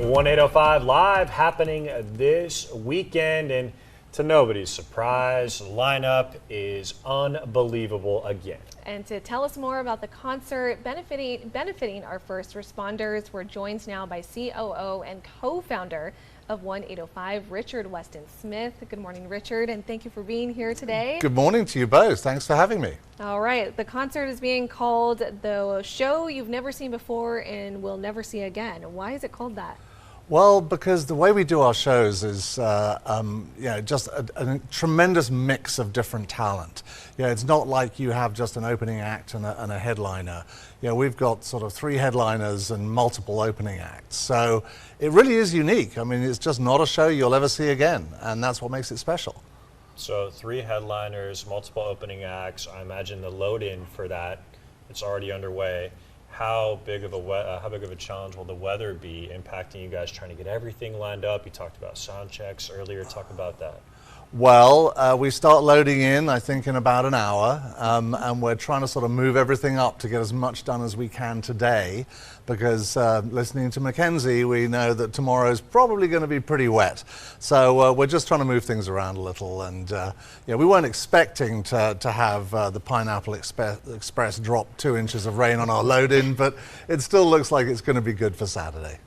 One805 Live happening this weekend, and to nobody's surprise, the lineup is unbelievable again. And to tell us more about the concert benefiting our first responders, we're joined now by COO and co-founder of One805, Richard Weston Smith. Good morning, Richard, and thank you for being here today. Good morning to you both. Thanks for having me. All right, the concert is being called The Show You've Never Seen Before and Will Never See Again. Why is it called that? Well, because the way we do our shows is just a tremendous mix of different talent. It's not like you have just an opening act and a headliner. We've got sort of 3 headliners and multiple opening acts. So it really is unique. I mean, it's just not a show you'll ever see again, and that's what makes it special. So 3 headliners, multiple opening acts. I imagine the load-in for that, it's already underway. How big of a challenge will the weather be impacting you guys trying to get everything lined up? You talked about sound checks earlier. Talk about that. Well, we start loading in, I think, in about an hour, and we're trying to sort of move everything up to get as much done as we can today, because listening to Mackenzie, we know that tomorrow's probably going to be pretty wet. So we're just trying to move things around a little, and we weren't expecting to have the Pineapple Express drop 2 inches of rain on our load-in, but it still looks like it's going to be good for Saturday.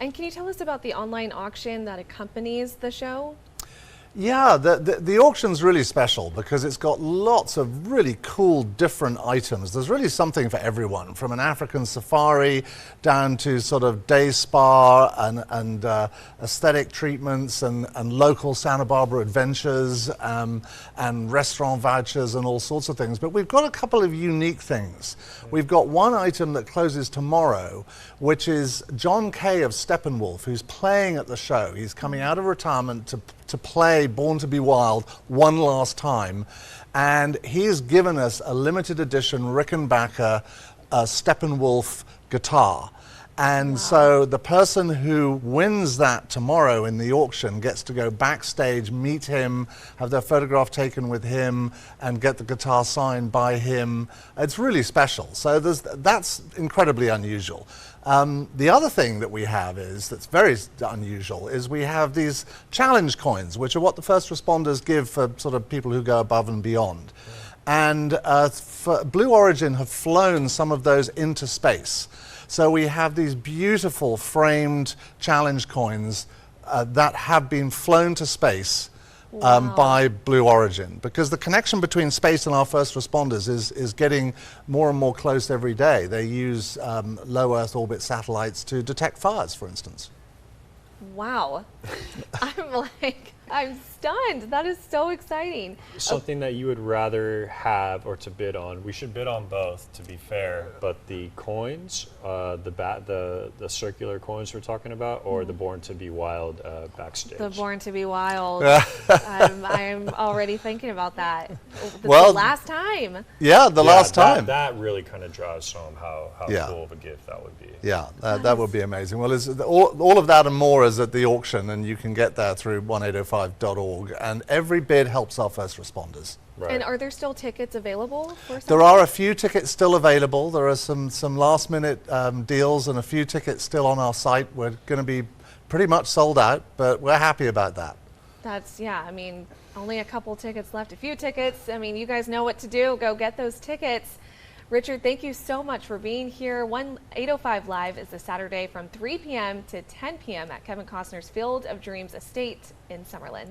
And can you tell us about the online auction that accompanies the show? Yeah, the auction's really special because it's got lots of really cool different items. There's really something for everyone, from an African safari down to sort of day spa and aesthetic treatments and local Santa Barbara adventures and restaurant vouchers and all sorts of things. But we've got a couple of unique things. We've got one item that closes tomorrow, which is John Kay of Steppenwolf, who's playing at the show. He's coming out of retirement to play Born to be Wild one last time, and he's given us a limited edition Rickenbacker Steppenwolf guitar. And wow. So the person who wins that tomorrow in the auction gets to go backstage, meet him, have their photograph taken with him, and get the guitar signed by him. It's really special. So that's incredibly unusual. The other thing that we have that's very unusual is we have these challenge coins, which are what the first responders give for sort of people who go above and beyond. And Blue Origin have flown some of those into space. So we have these beautiful framed challenge coins that have been flown to space by Blue Origin, because the connection between space and our first responders is getting more and more close every day. They use low Earth orbit satellites to detect fires, for instance. Wow. I'm stunned. That is so exciting. Something that you would rather have or to bid on. We should bid on both, to be fair. But the coins, the circular coins we're talking about, or the Born to be Wild backstage? The Born to be Wild. I'm already thinking about that. The last time. Yeah, the last time. That really kind of draws home how cool of a gift that would be. Yeah, that would be amazing. Well, all of that and more is at the auction, and you can get there through one805.org, and every bid helps our first responders. Right. And are there still tickets available for Saturday? There are a few tickets still available. There are some last minute deals and a few tickets still on our site. We're going to be pretty much sold out, but we're happy about that. I mean, only a couple tickets left, a few tickets. I mean, you guys know what to do. Go get those tickets. Richard, thank you so much for being here. One805 Live is this Saturday from 3 p.m. to 10 p.m. at Kevin Costner's Field of Dreams Estate in Summerlin.